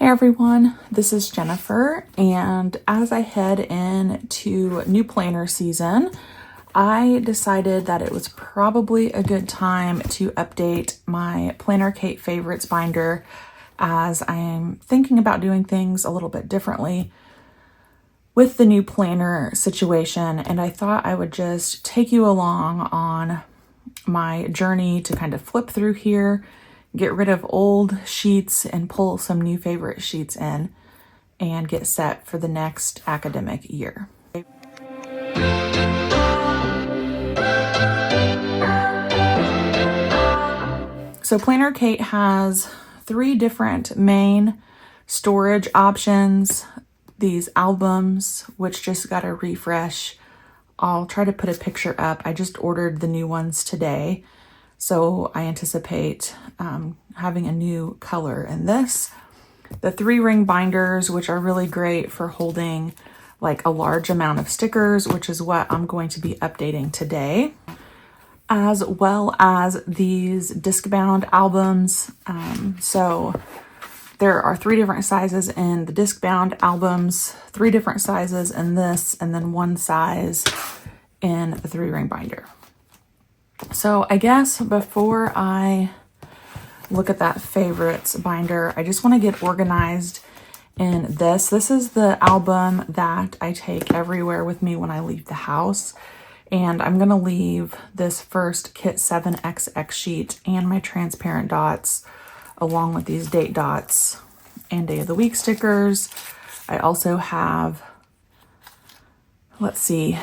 everyone, this is Jennifer, and as I head into new planner season, I decided that it was probably a good time to update my PlannerKate favorites binder as I'm thinking about doing things a little bit differently with the new planner situation, and I thought I would just take you along on my journey to kind of flip through here, get rid of old sheets and pull some new favorite sheets in and get set for the next academic year. So PlannerKate has 3 different main storage options. These albums, which just got a refresh. I'll try to put a picture up. I just ordered the new ones today, so I anticipate having a new color in this. The 3-ring binders, which are really great for holding like a large amount of stickers, which is what I'm going to be updating today, as well as these disc-bound albums. So there are 3 different sizes in the disc-bound albums, 3 different sizes in this, and then 1 size in the 3-ring binder. So I guess before I look at that favorites binder, I just want to get organized in this. This is the album that I take everywhere with me when I leave the house. And I'm going to leave this first Kit 7XX sheet and my transparent dots along with these date dots and day of the week stickers. I also have, let's see,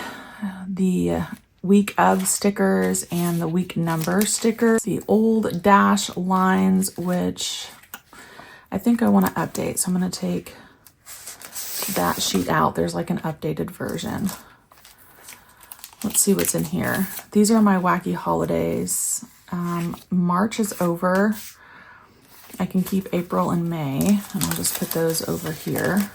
the week of stickers and the week number stickers, the old dash lines, which I think I want to update. So I'm going to take that sheet out. There's like an updated version. Let's see what's in here. These are my wacky holidays. March is over. I can keep April and May, and I'll just put those over here.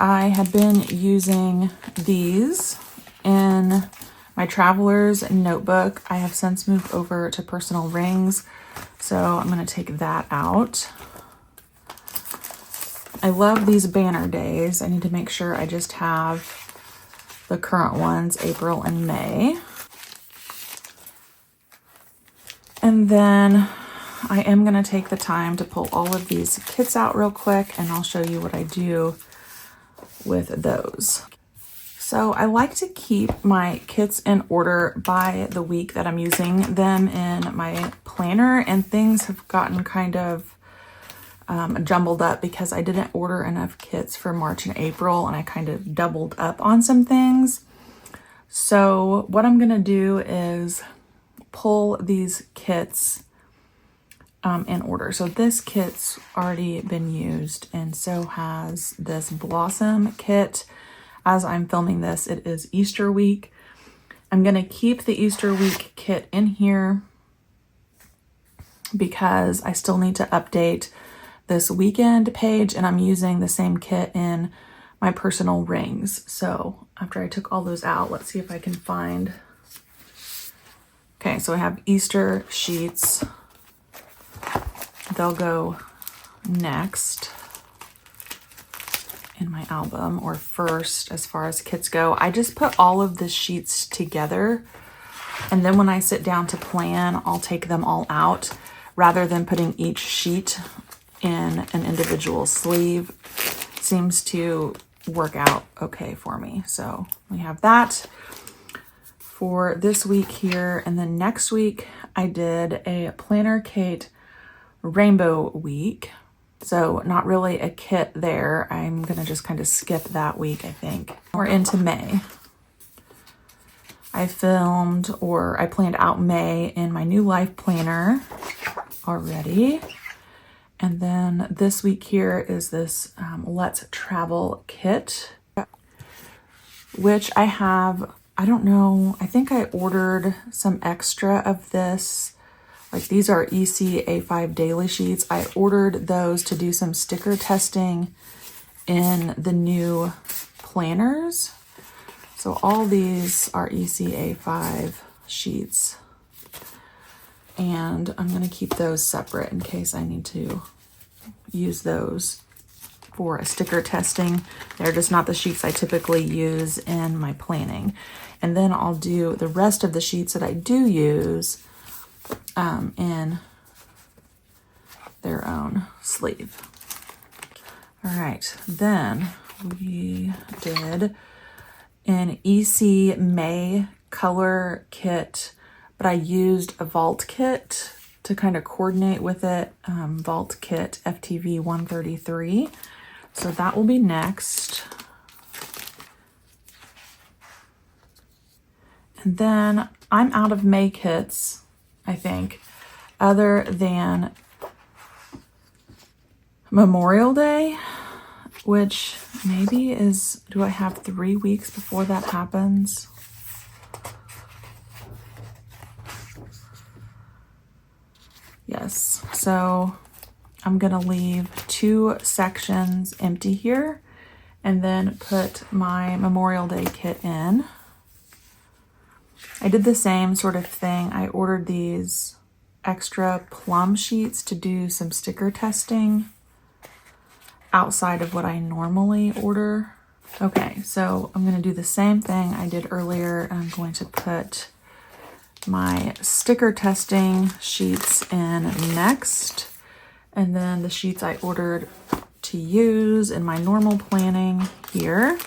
I had been using these in my Traveler's notebook. I have since moved over to personal rings, so I'm going to take that out. I love these banner days. I need to make sure I just have the current ones, April and May. And then I am going to take the time to pull all of these kits out real quick, and I'll show you what I do with those. So I like to keep my kits in order by the week that I'm using them in my planner, and things have gotten kind of jumbled up because I didn't order enough kits for March and April, and I kind of doubled up on some things. So what I'm gonna do is pull these kits in order. So this kit's already been used, and so has this Blossom kit. As I'm filming this, it is Easter week. I'm gonna keep the Easter week kit in here because I still need to update this weekend page, and I'm using the same kit in my personal rings. So after I took all those out, let's see if I can find. Okay, so I have Easter sheets. They'll go next in my album, or first as far as kits go. I just put all of the sheets together, and then when I sit down to plan, I'll take them all out rather than putting each sheet in an individual sleeve. Seems to work out okay for me. So we have that for this week here. And then next week I did a PlannerKate Rainbow Week. So not really a kit there. I'm gonna just kind of skip that week, I think. We're into May. I planned out May in my New Life planner already. And then this week here is this Let's Travel kit, which I have, I don't know, I think I ordered some extra of this. Like, these are EC A5 daily sheets. I ordered those to do some sticker testing in the new planners. So all these are EC A5 sheets. And I'm going to keep those separate in case I need to use those for sticker testing. They're just not the sheets I typically use in my planning. And then I'll do the rest of the sheets that I do use in their own sleeve. All right, then we did an EC May color kit, but I used a vault kit to kind of coordinate with it. Vault kit FTV 133. So that will be next. And then I'm out of May kits, I think, other than Memorial Day, which maybe is, do I have 3 weeks before that happens? Yes, so I'm gonna leave 2 sections empty here and then put my Memorial Day kit in. I did the same sort of thing. I ordered these extra plum sheets to do some sticker testing outside of what I normally order. Okay, so I'm gonna do the same thing I did earlier. I'm going to put my sticker testing sheets in next, and then the sheets I ordered to use in my normal planning here,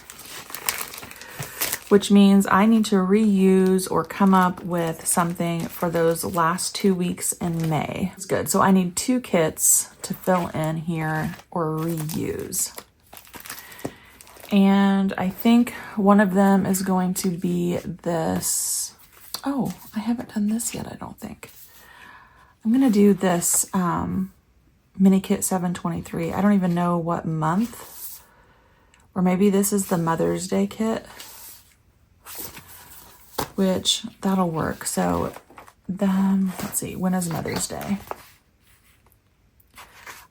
which means I need to reuse or come up with something for those last 2 weeks in May. It's good. So I need 2 kits to fill in here or reuse. And I think one of them is going to be this. Oh, I haven't done this yet, I don't think. I'm gonna do this mini kit 723. I don't even know what month, or maybe this is the Mother's Day kit, which that'll work. So then, let's see, when is Mother's Day?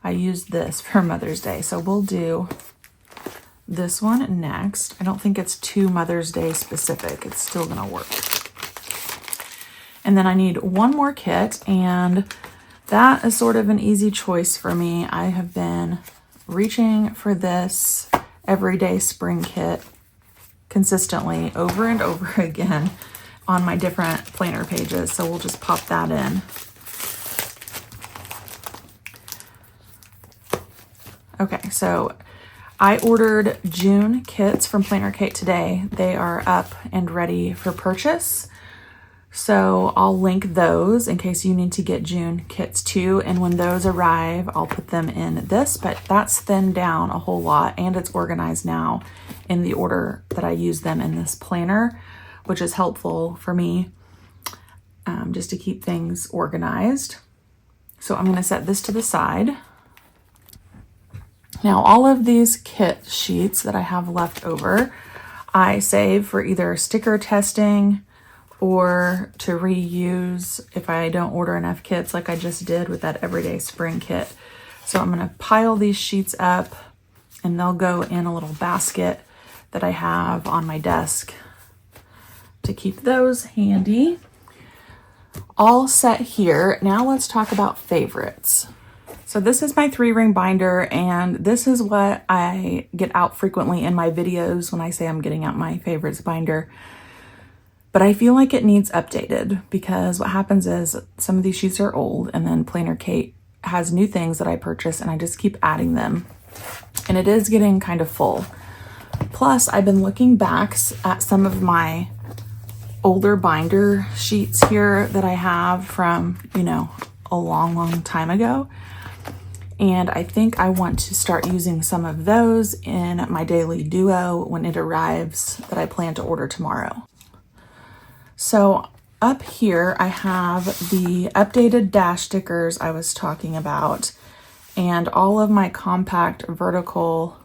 I used this for Mother's Day, so we'll do this one next. I don't think it's too Mother's Day specific. It's still gonna work. And then I need 1 more kit, and that is sort of an easy choice for me. I have been reaching for this everyday spring kit consistently over and over again on my different planner pages. So we'll just pop that in. Okay, so I ordered June kits from PlannerKate today. They are up and ready for purchase. So I'll link those in case you need to get June kits too. And when those arrive, I'll put them in this, but that's thinned down a whole lot and it's organized now in the order that I use them in this planner, which is helpful for me just to keep things organized. So I'm gonna set this to the side. Now, all of these kit sheets that I have left over, I save for either sticker testing or to reuse if I don't order enough kits like I just did with that everyday spring kit. So I'm gonna pile these sheets up and they'll go in a little basket that I have on my desk to keep those handy. All set here. Now let's talk about favorites. So this is my 3-ring binder, and this is what I get out frequently in my videos when I say I'm getting out my favorites binder. But I feel like it needs updated because what happens is some of these sheets are old and then PlannerKate has new things that I purchase and I just keep adding them. And it is getting kind of full. Plus, I've been looking back at some of my older binder sheets here that I have from, you know, a long time ago. And I think I want to start using some of those in my daily duo when it arrives that I plan to order tomorrow. So up here, I have the updated dash stickers I was talking about and all of my compact vertical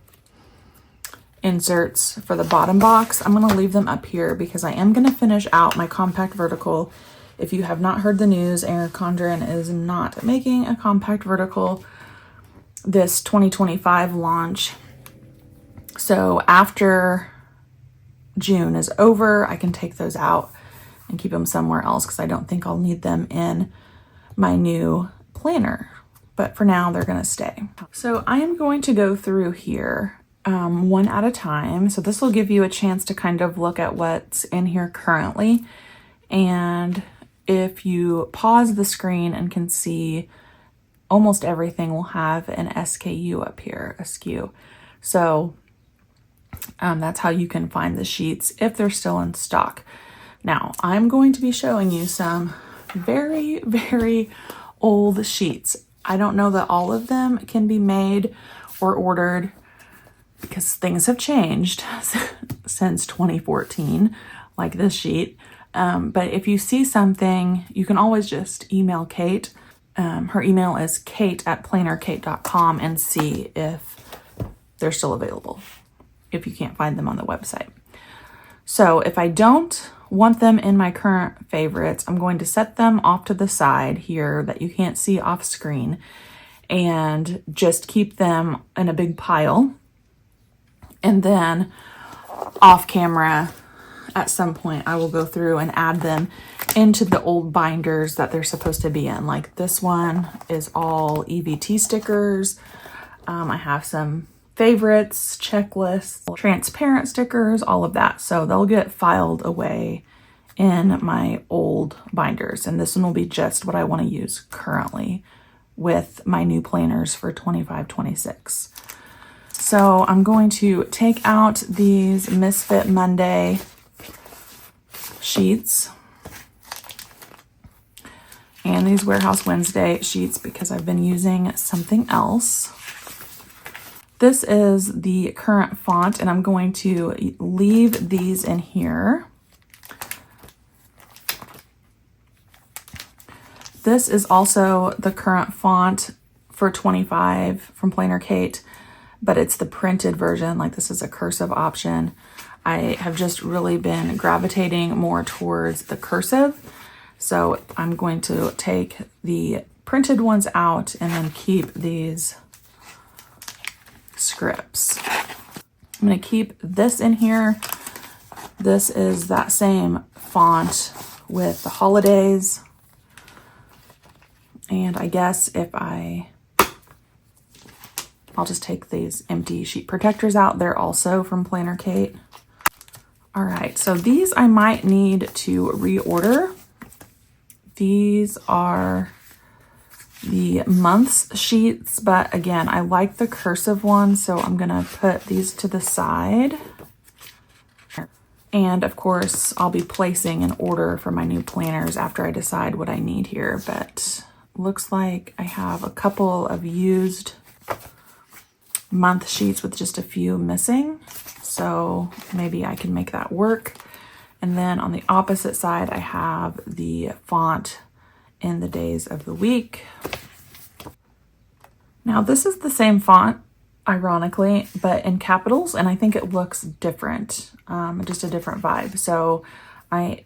inserts for the bottom box. I'm gonna leave them up here because I am gonna finish out my compact vertical. If you have not heard the news, Eric Condren is not making a compact vertical this 2025 launch. So after June is over, I can take those out and keep them somewhere else because I don't think I'll need them in my new planner. but for now they're gonna stay. So I am going to go through here one at a time. So this will give you a chance to kind of look at what's in here currently. And if you pause the screen and can see, almost everything will have an SKU up here, a SKU. So that's how you can find the sheets if they're still in stock. Now, I'm going to be showing you some very, very old sheets. I don't know that all of them can be made or ordered because things have changed since 2014, like this sheet. But if you see something, you can always just email Kate. Her email is kate@plannerkate.com and see if they're still available, if you can't find them on the website. So if I don't want them in my current favorites, I'm going to set them off to the side here that you can't see off screen and just keep them in a big pile. And then off camera, at some point, I will go through and add them into the old binders that they're supposed to be in. Like this one is all EVT stickers. I have some favorites, checklists, transparent stickers, all of that. So they'll get filed away in my old binders. And this one will be just what I want to use currently with my new planners for 25-26. So I'm going to take out these Misfit Monday sheets and these Warehouse Wednesday sheets because I've been using something else. This is the current font and I'm going to leave these in here. This is also the current font for 25 from PlannerKate, but it's the printed version. Like this is a cursive option. I have just really been gravitating more towards the cursive. So I'm going to take the printed ones out and then keep these scripts. I'm going to keep this in here. This is that same font with the holidays. And I guess if I'll just take these empty sheet protectors out. They're also from PlannerKate. All right, so these I might need to reorder. These are the months sheets, but again, I like the cursive ones, so I'm gonna put these to the side. And of course, I'll be placing an order for my new planners after I decide what I need here, but looks like I have a couple of used month sheets with just a few missing. So maybe I can make that work. And then on the opposite side, I have the font in the days of the week. Now this is the same font, ironically, but in capitals, and I think it looks different, just a different vibe. So I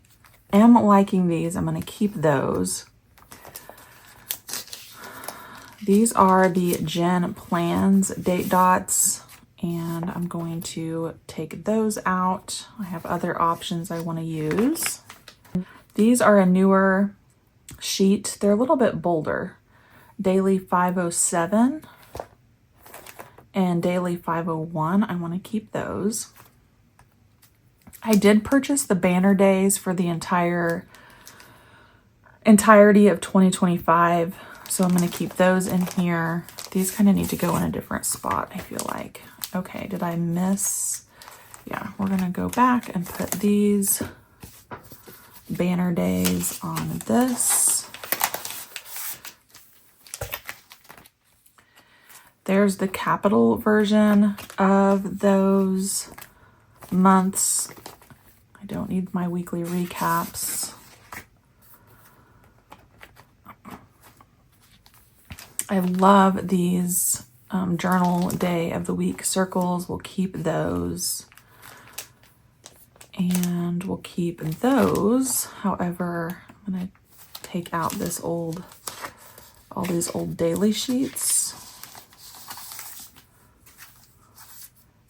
am liking these. I'm gonna keep those. These are the Gen Plans date dots, and I'm going to take those out. I have other options I want to use. These are a newer sheet. They're a little bit bolder. Daily 507 and Daily 501. I want to keep those. I did purchase the banner days for the entirety of 2025. So I'm going to keep those in here. These kind of need to go in a different spot, I feel like. Okay, did I miss? Yeah, we're going to go back and put these banner days on this. There's the capital version of those months. I don't need my weekly recaps. I love these journal day of the week circles. We'll keep those. And we'll keep those. However, I'm going to take out this all these old daily sheets.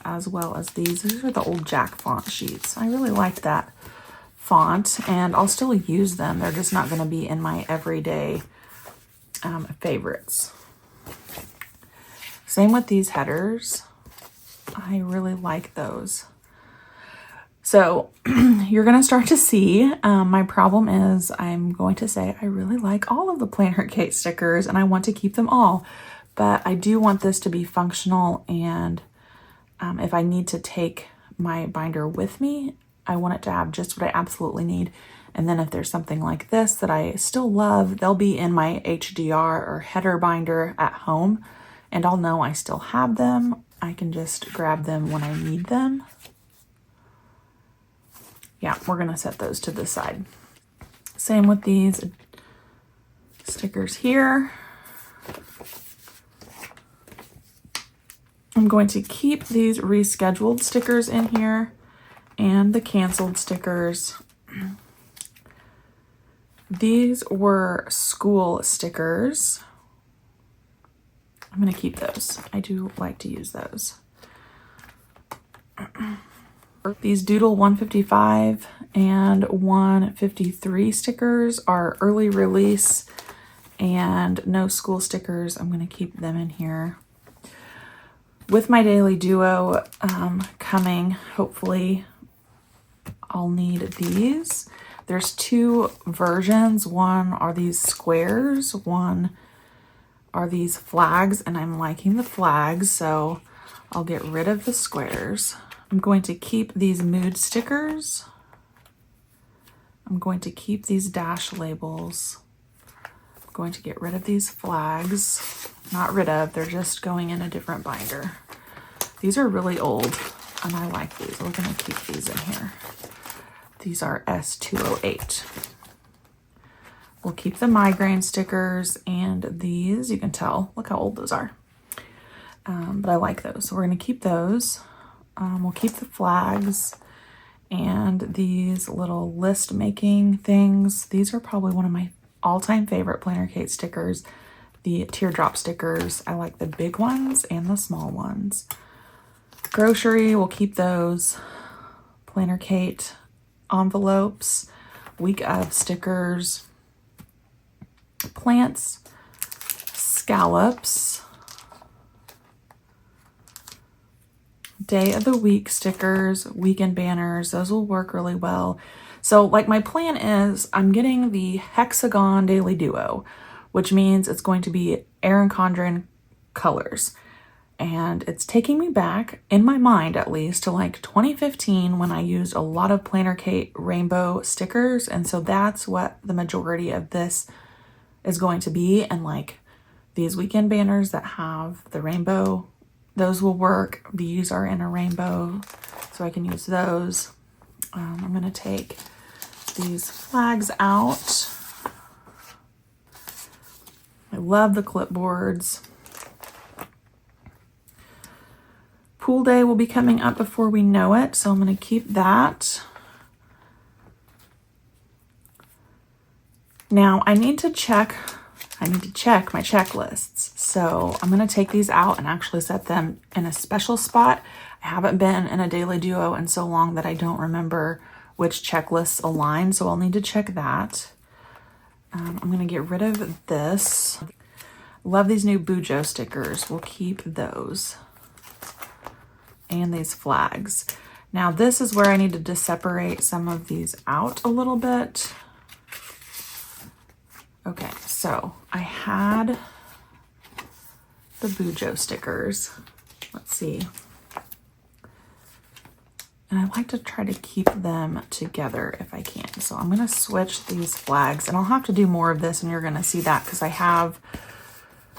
As well as these. These are the old Jack font sheets. I really like that font and I'll still use them. They're just not going to be in my everyday favorites. Same with these headers. I really like those. So you're going to start to see, my problem is I'm going to say I really like all of the PlannerKate stickers and I want to keep them all, but I do want this to be functional, and if I need to take my binder with me, I want it to have just what I absolutely need. And then if there's something like this that I still love, they'll be in my HDR or header binder at home, and I'll know I still have them. I can just grab them when I need them. Yeah, we're gonna set those to the side. Same with these stickers here. I'm going to keep these rescheduled stickers in here and the canceled stickers. These were school stickers. I'm going to keep those. I do like to use those. These Doodle 155 and 153 stickers are early release and no school stickers. I'm going to keep them in here. With my daily duo coming, hopefully I'll need these. There's two versions. One are these squares, one are these flags, and I'm liking the flags, so I'll get rid of the squares. I'm going to keep these mood stickers. I'm going to keep these dash labels. I'm going to get rid of these flags. Not rid of, they're just going in a different binder. These are really old, and I like these. We're going to keep these in here. These are S208. We'll keep the migraine stickers, and these, you can tell, look how old those are. But I like those, so we're going to keep those. We'll keep the flags and these little list making things. These are probably one of my all-time favorite PlannerKate stickers. The teardrop stickers. I like the big ones and the small ones. Grocery, we'll keep those. PlannerKate envelopes, week of stickers, plants, scallops, day of the week stickers, weekend banners. Those will work really well. So like my plan is I'm getting the hexagon daily duo, which means it's going to be Erin Condren colors. And it's taking me back, in my mind at least, to like 2015 when I used a lot of PlannerKate rainbow stickers. And so that's what the majority of this is going to be. And like these weekend banners that have the rainbow, those will work. These are in a rainbow, so I can use those. I'm going to take these flags out. I love the clipboards. Pool day will be coming up before we know it, so I'm going to keep that. Now I need to check my checklists. So I'm going to take these out and actually set them in a special spot. I haven't been in a daily duo in so long that I don't remember which checklists align, so I'll need to check that. I'm going to get rid of this. Love these new Bujo stickers. We'll keep those. And these flags. Now this is where I needed to separate some of these out a little bit. Okay, so I had the Bujo stickers. Let's see. And I like to try to keep them together if I can. So I'm going to switch these flags, and I'll have to do more of this, and you're going to see that because I have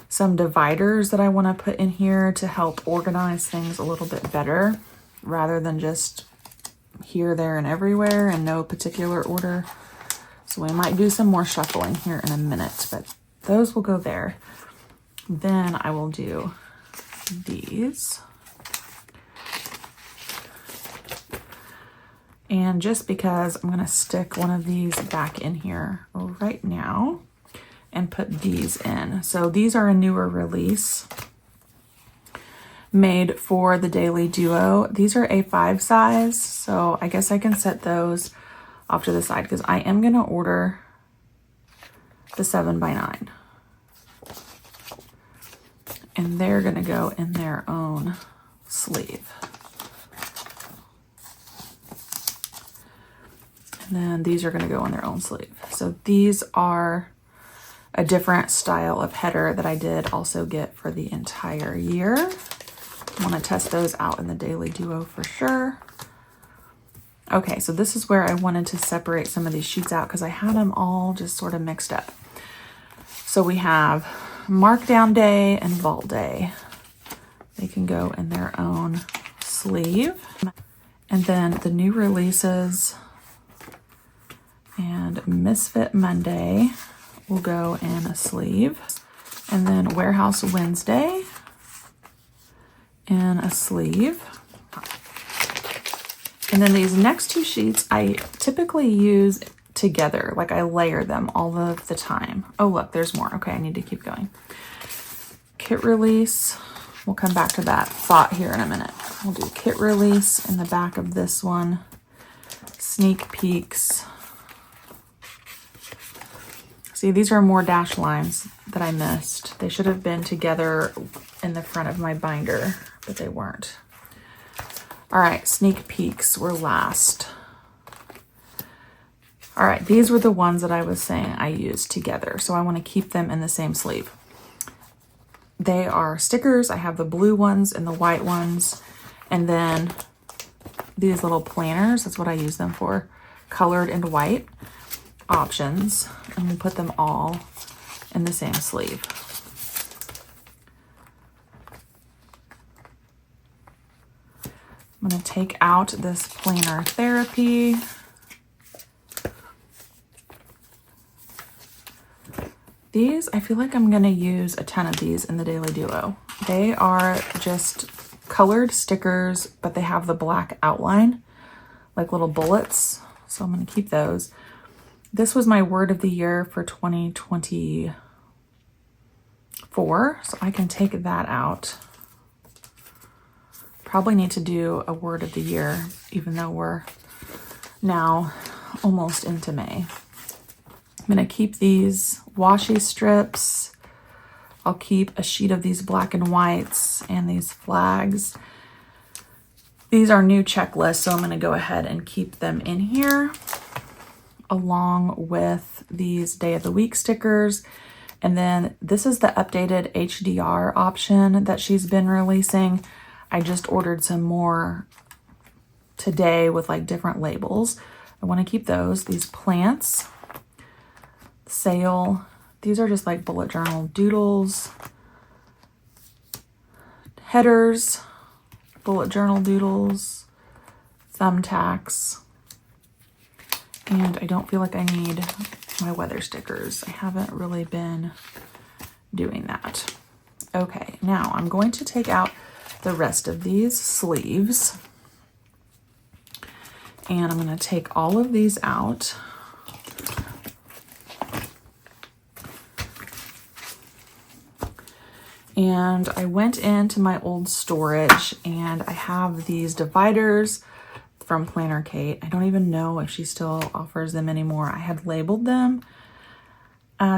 some dividers that I want to put in here to help organize things a little bit better rather than just here, there, and everywhere in no particular order. So we might do some more shuffling here in a minute, but those will go there. Then I will do these. And just because I'm going to stick one of these back in here right now and put these in. So these are a newer release made for the Daily Duo. These are A5 size, so I guess I can set those off to the side because I am going to order the 7x9. and they're gonna go in their own sleeve. And then these are gonna go in their own sleeve. So these are a different style of header that I did also get for the entire year. I wanna test those out in the Daily Duo for sure. Okay, so this is where I wanted to separate some of these sheets out because I had them all just sort of mixed up. So we have Markdown Day and Vault Day. They can go in their own sleeve. And then the new releases and Misfit Monday will go in a sleeve. And then Warehouse Wednesday in a sleeve. And then these next two sheets I typically use together, like I layer them all of the time. Oh look, there's more. Okay, I need to keep going. Kit release, we'll come back to that thought here in a minute. We'll do kit release in the back of this one. Sneak peeks. See, these are more dash lines that I missed. They should have been together in the front of my binder, but they weren't. All right, sneak peeks were last. All right, these were the ones that I was saying I used together, so I want to keep them in the same sleeve. They are stickers. I have the blue ones and the white ones, and then these little planners, that's what I use them for, colored and white options, and we put them all in the same sleeve. I'm going to take out this Planner Therapy. These, I feel like I'm going to use a ton of these in the Daily Duo. They are just colored stickers, but they have the black outline, like little bullets. So I'm going to keep those. This was my word of the year for 2024, so I can take that out. Probably need to do a word of the year, even though we're now almost into May. I'm gonna keep these washi strips. I'll keep a sheet of these black and whites and these flags. These are new checklists, so I'm gonna go ahead and keep them in here, along with these day of the week stickers. And then this is the updated HDR option that she's been releasing. I just ordered some more today with like different labels. I want to keep those. These plants, sale. These are just like bullet journal doodles. Headers, bullet journal doodles, thumbtacks. And I don't feel like I need my weather stickers. I haven't really been doing that. Okay, now I'm going to take out the rest of these sleeves. And I'm going to take all of these out. And I went into my old storage and I have these dividers from PlannerKate. I don't even know if she still offers them anymore. I had labeled them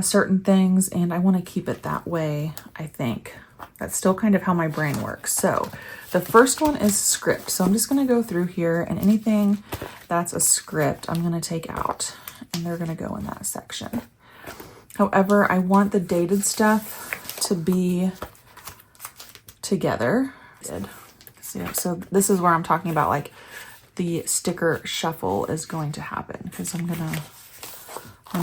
certain things and I want to keep it that way, I think. That's still kind of how my brain works. So the first one is script. So I'm just going to go through here, and anything that's a script, I'm going to take out and they're going to go in that section. However, I want the dated stuff to be together. So this is where I'm talking about like the sticker shuffle is going to happen, because I'm going to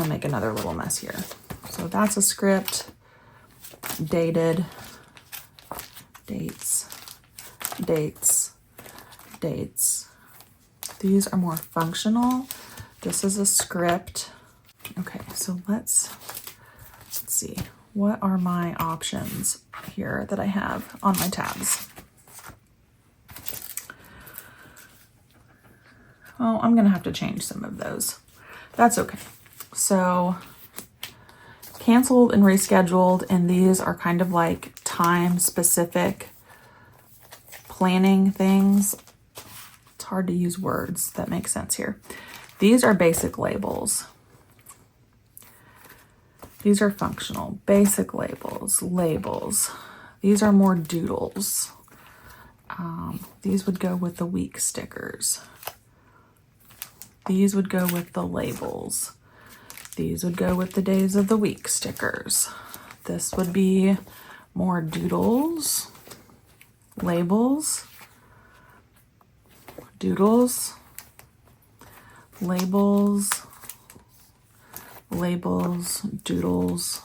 make another little mess here. So that's a script, dated, dates, dates, dates. These are more functional. This is a script. Okay, so let's see. What are my options here that I have on my tabs? Oh, I'm gonna have to change some of those. That's okay. So canceled and rescheduled, and these are kind of like time specific planning things. It's hard to use words that make sense here. These are basic labels. These are functional, basic labels, labels. These are more doodles. These would go with the week stickers. These would go with the labels. These would go with the days of the week stickers. This would be more doodles, labels, doodles, labels, labels, doodles,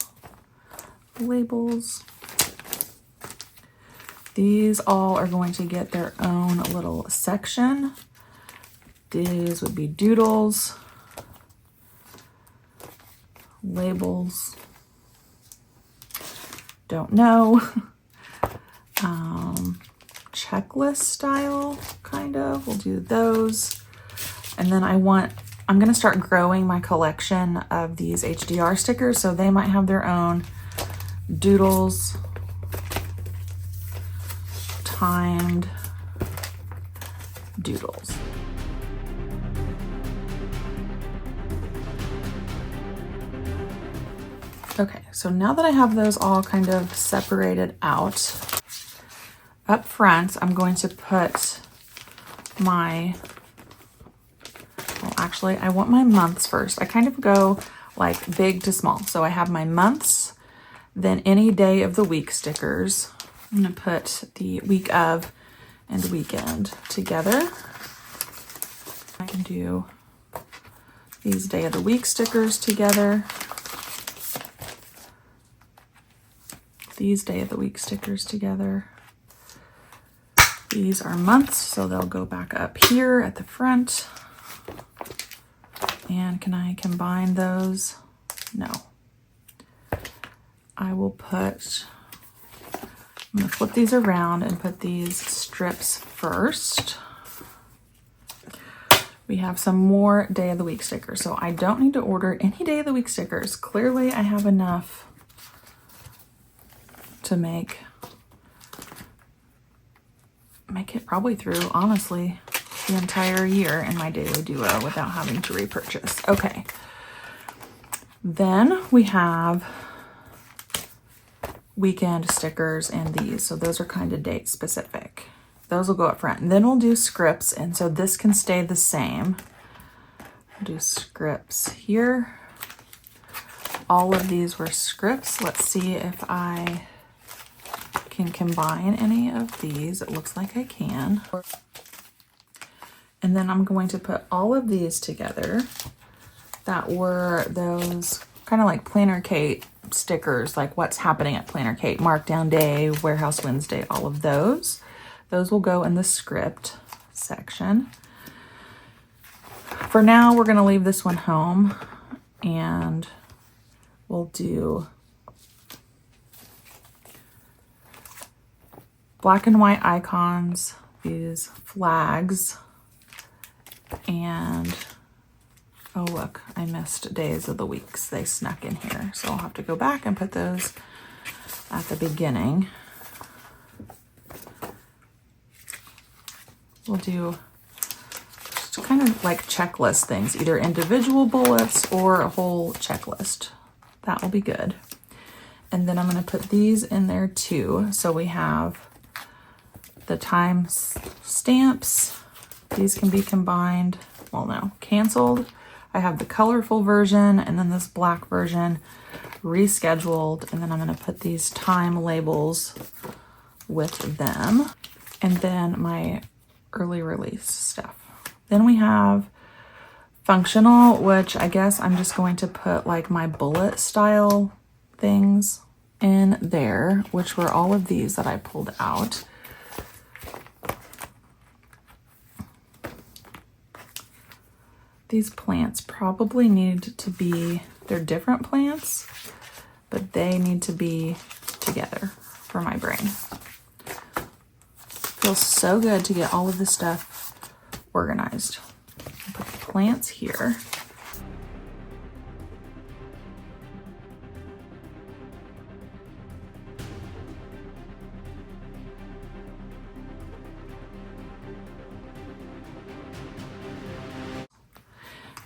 labels. These all are going to get their own little section. These would be doodles, labels, don't know, checklist style, kind of. We'll do those. And then I'm going to start growing my collection of these HDR stickers, so they might have their own doodles, timed doodles. Okay, so now that I have those all kind of separated out, up front, I'm going to put my, well, actually, I want my months first. I kind of go like big to small. So I have my months, then any day of the week stickers. I'm going to put the week of and weekend together. I can do these day of the week stickers together. These day of the week stickers together. These are months, so they'll go back up here at the front. And can I combine those? No. I will put, I'm going to flip these around and put these strips first. We have some more day of the week stickers, so I don't need to order any day of the week stickers. Clearly I have enough to make it probably through, honestly, the entire year in my daily duo without having to repurchase. Okay. Then we have weekend stickers and these. So those are kind of date specific. Those will go up front. And then we'll do scripts. And so this can stay the same. We'll do scripts here. All of these were scripts. Let's see if I can combine any of these. It looks like I can. And then I'm going to put all of these together that were those kind of like PlannerKate stickers, like what's happening at PlannerKate, Markdown Day, Warehouse Wednesday, all of those. Those will go in the script section. For now, we're going to leave this one home and we'll do black and white icons, these flags, and oh look, I missed days of the weeks. They snuck in here. So I'll have to go back and put those at the beginning. We'll do just kind of like checklist things, either individual bullets or a whole checklist. That will be good. And then I'm going to put these in there too. So we have the time stamps. These can be combined. Well, no, canceled. I have the colorful version and then this black version rescheduled. And then I'm going to put these time labels with them. And then my early release stuff. Then we have functional, which I guess I'm just going to put like my bullet style things in there, which were all of these that I pulled out. These plants probably need to be, they're different plants, but they need to be together for my brain. Feels so good to get all of this stuff organized. Put the plants here.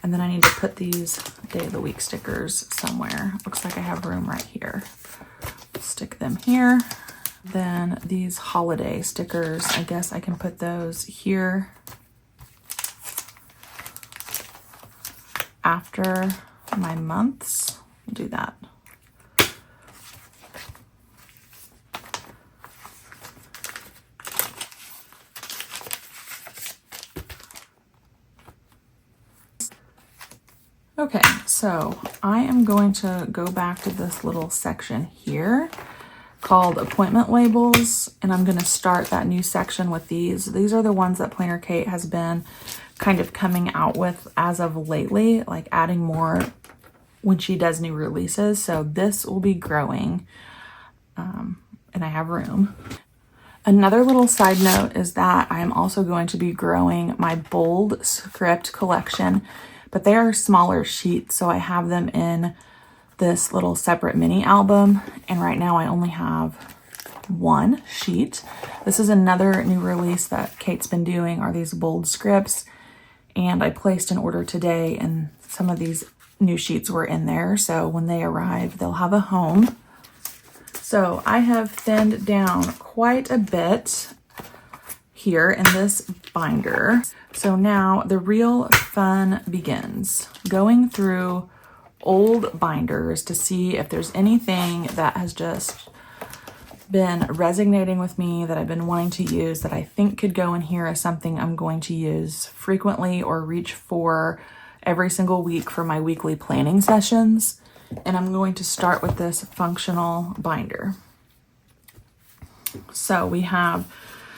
And then I need to put these day of the week stickers somewhere. Looks like I have room right here. Stick them here. Then these holiday stickers, I guess I can put those here after my months. I'll do that. Okay, so I am going to go back to this little section here called appointment labels, and I'm going to start that new section with these. These are the ones that PlannerKate has been kind of coming out with as of lately, like adding more when she does new releases. So this will be growing, and I have room. Another little side note is that I'm also going to be growing my bold script collection, but they are smaller sheets, so I have them in this little separate mini album, and right now I only have one sheet. This is another new release that Kate's been doing, are these bold scripts, and I placed an order today, and some of these new sheets were in there, so when they arrive they'll have a home. So I have thinned down quite a bit here in this binder. So now the real fun begins, going through old binders to see if there's anything that has just been resonating with me that I've been wanting to use that I think could go in here as something I'm going to use frequently or reach for every single week for my weekly planning sessions. And I'm going to start with this functional binder. So we have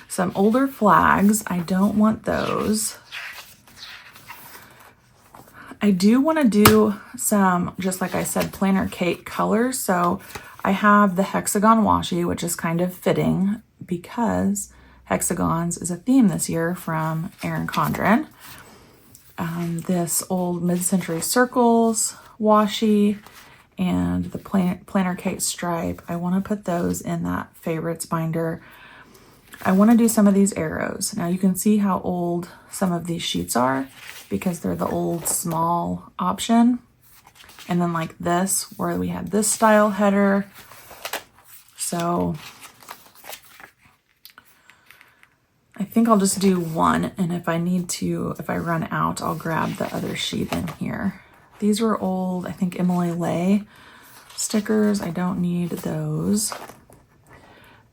some older flags. I don't want those. I do want to do some, just like I said, PlannerKate colors. So I have the hexagon washi, which is kind of fitting because hexagons is a theme this year from Erin Condren. This old mid-century circles washi and the PlannerKate stripe. I want to put those in that favorites binder. I want to do some of these arrows. Now you can see how old some of these sheets are because they're the old small option. And then like this, where we had this style header. So I think I'll just do one, and if I need to, if I run out, I'll grab the other sheet in here. These were old, I think Emily Lay stickers. I don't need those.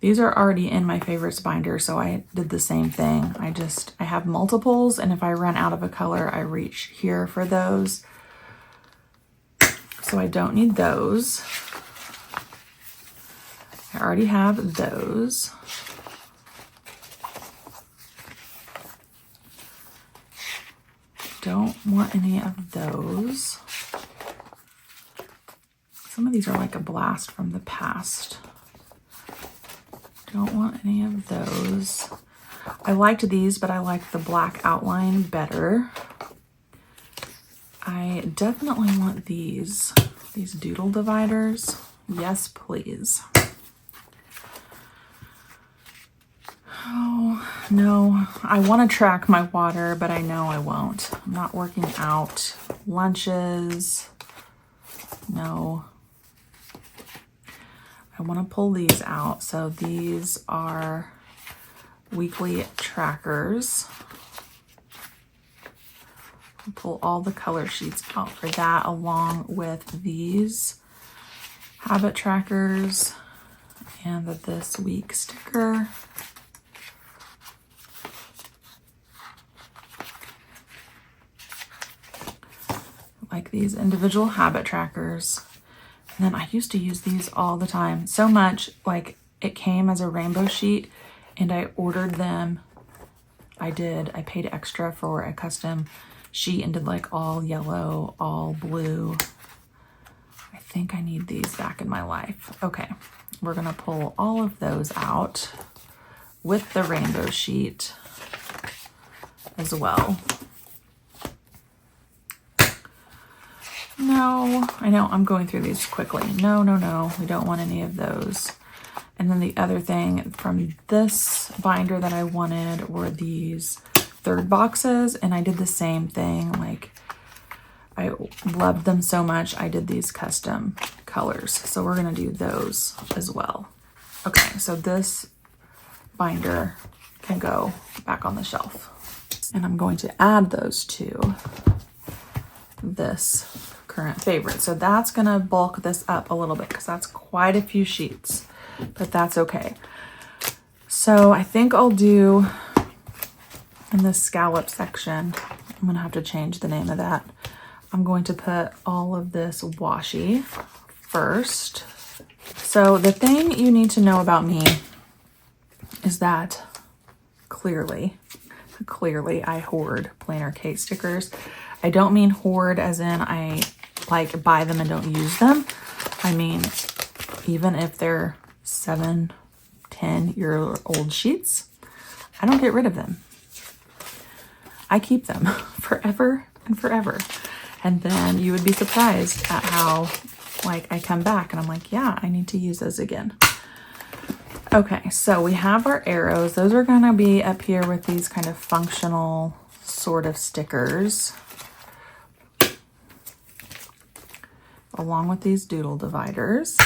These are already in my favorites binder, so I did the same thing. I have multiples, and if I run out of a color, I reach here for those. So I don't need those. I already have those. Don't want any of those. Some of these are like a blast from the past. Don't want any of those. I liked these, but I like the black outline better. I definitely want these doodle dividers. Yes, please. Oh, no. I want to track my water, but I know I won't. I'm not working out. Lunches. No. I want to pull these out. So these are weekly trackers. I'll pull all the color sheets out for that, along with these habit trackers and the this week sticker. Like these individual habit trackers. And then I used to use these all the time. So much, like it came as a rainbow sheet and I ordered them. I paid extra for a custom sheet and did like all yellow, all blue. I think I need these back in my life. Okay, we're gonna pull all of those out with the rainbow sheet as well. No, I know I'm going through these quickly. No, we don't want any of those. And then the other thing from this binder that I wanted were these third boxes, and I did the same thing. Like I loved them so much, I did these custom colors. So we're gonna do those as well. Okay, so this binder can go back on the shelf. And I'm going to add those to this current favorite. So that's gonna bulk this up a little bit because that's quite a few sheets, but that's okay. So I think I'll do in the scallop section, I'm gonna have to change the name of that. I'm going to put all of this washi first. So the thing you need to know about me is that clearly I hoard PlannerKate stickers. I don't mean hoard as in I like buy them and don't use them. I mean, even if they're 7, 10-year-old sheets, I don't get rid of them. I keep them forever and forever. And then you would be surprised at how like I come back and I'm like, yeah, I need to use those again. Okay, so we have our arrows. Those are gonna be up here with these kind of functional sort of stickers, along with these doodle dividers.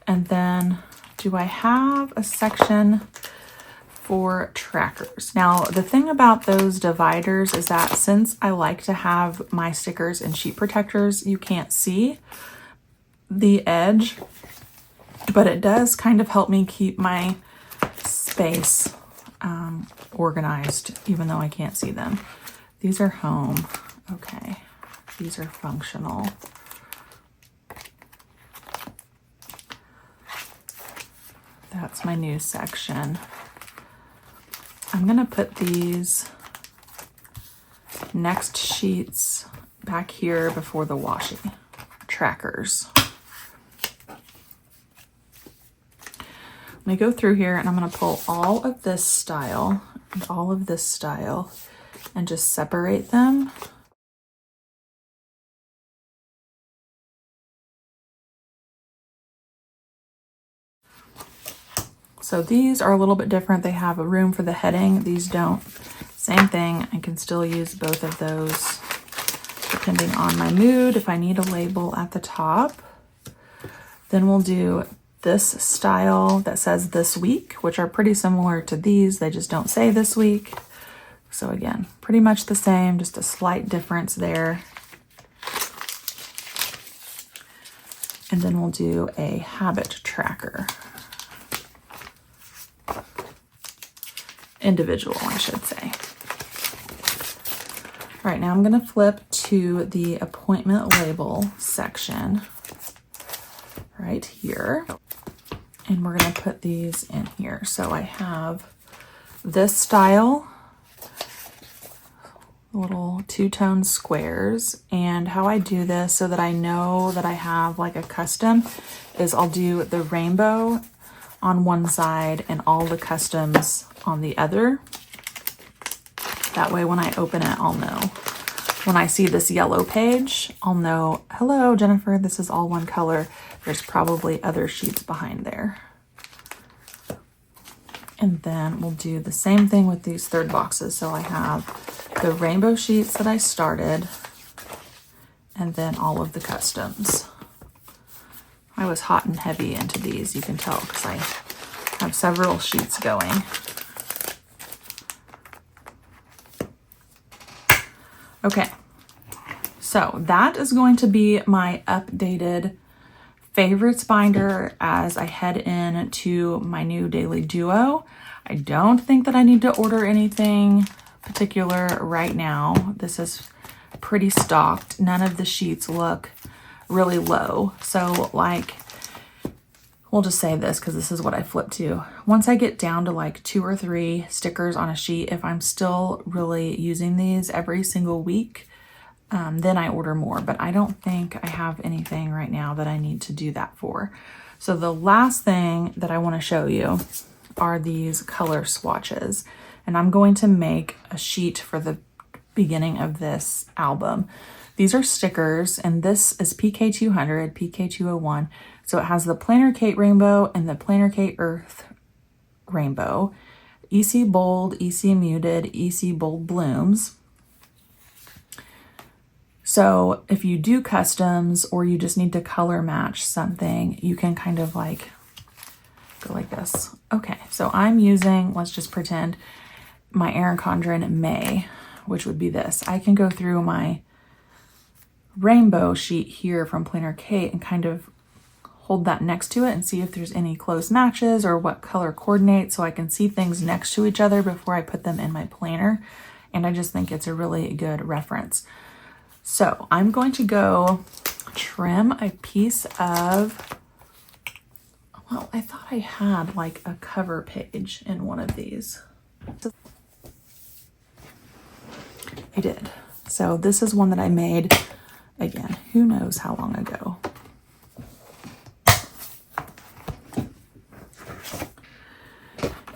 And then do I have a section for trackers? Now, the thing about those dividers is that since I like to have my stickers in sheet protectors, you can't see the edge, but it does kind of help me keep my space organized, even though I can't see them. These are home. Okay, these are functional. That's my new section. I'm gonna put these next sheets back here before the washi trackers. I'm gonna go through here and I'm gonna pull all of this style and all of this style and just separate them. So these are a little bit different. They have a room for the heading. These don't. Same thing. I can still use both of those depending on my mood. If I need a label at the top, then we'll do this style that says this week, which are pretty similar to these. They just don't say this week. So again, pretty much the same, just a slight difference there. And then we'll do a habit tracker. Individual, I should say. All right, now I'm gonna flip to the appointment label section right here. And we're gonna put these in here. So I have this style, little two-tone squares. And how I do this so that I know that I have like a custom is I'll do the rainbow on one side and all the customs on the other. That way when I open it, I'll know. When I see this yellow page, I'll know, hello, Jennifer, this is all one color. There's probably other sheets behind there. And then we'll do the same thing with these third boxes. So I have the rainbow sheets that I started and then all of the customs. I was hot and heavy into these, you can tell, because I have several sheets going. Okay, so that is going to be my updated favorites binder as I head in to my new daily duo. I don't think that I need to order anything particular right now. This is pretty stocked. None of the sheets look really low. So like, we'll just say this because this is what I flip to. Once I get down to like 2 or 3 stickers on a sheet, if I'm still really using these every single week, then I order more, but I don't think I have anything right now that I need to do that for. So the last thing that I want to show you are these color swatches. And I'm going to make a sheet for the beginning of this album. These are stickers, and this is PK200, PK201. So it has the PlannerKate Rainbow and the PlannerKate Earth Rainbow, EC Bold, EC Muted, EC Bold Blooms. So if you do customs or you just need to color match something, you can kind of like go like this. Okay, so I'm using, let's just pretend, my Erin Condren May, which would be this. I can go through my rainbow sheet here from PlannerKate and kind of hold that next to it and see if there's any close matches or what color coordinates, so I can see things next to each other before I put them in my planner. And I just think it's a really good reference. So I'm going to go trim a piece of, well, I thought I had like a cover page in one of these. I did. So this is one that I made, again, who knows how long ago.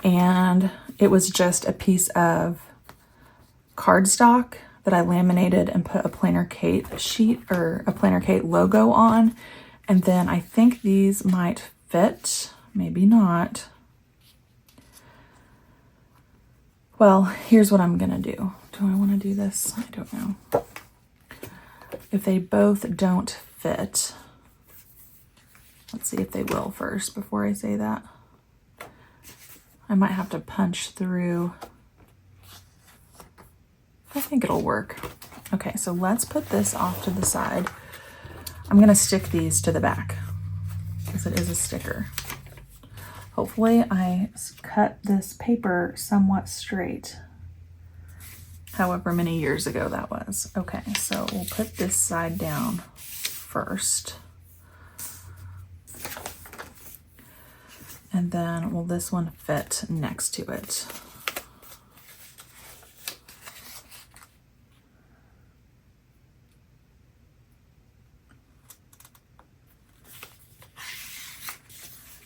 And it was just a piece of cardstock that I laminated and put a PlannerKate sheet or a PlannerKate logo on. And then I think these might fit, maybe not. Well, here's what I'm gonna do. Do I want to do this? I don't know. If they both don't fit, let's see if they will first before I say that. I might have to punch through. I think it'll work. Okay, so let's put this off to the side. I'm gonna stick these to the back because it is a sticker. Hopefully I cut this paper somewhat straight, however many years ago that was. Okay, so we'll put this side down first. And then will this one fit next to it?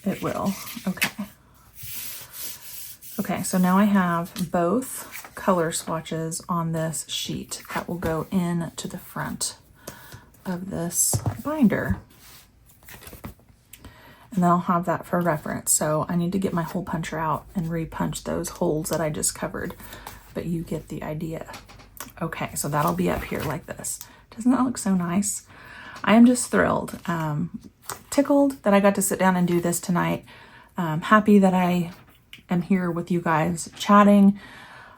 It will. Okay. Okay, so now I have both color swatches on this sheet that will go in to the front of this binder. And then I'll have that for reference. So I need to get my hole puncher out and re-punch those holes that I just covered, but you get the idea. Okay, so that'll be up here like this. Doesn't that look so nice? I am just thrilled. Tickled that I got to sit down and do this tonight. Happy that I am here with you guys chatting.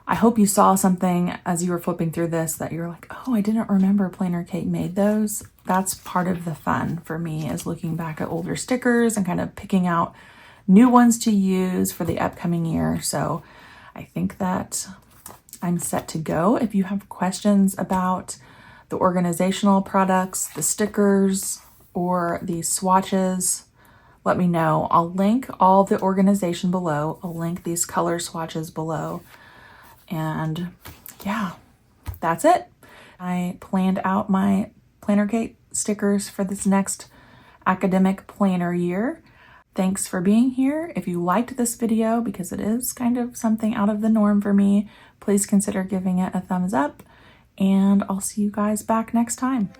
I hope you saw something as you were flipping through this that you're like, oh, I didn't remember PlannerKate made those. That's part of the fun for me, is looking back at older stickers and kind of picking out new ones to use for the upcoming year. So I think that I'm set to go. If you have questions about the organizational products, the stickers, or the swatches, let me know. I'll link all the organization below. I'll link these color swatches below. And yeah, that's it. I planned out my PlannerKate stickers for this next academic planner year. Thanks for being here. If you liked this video, because it is kind of something out of the norm for me, please consider giving it a thumbs up, and I'll see you guys back next time.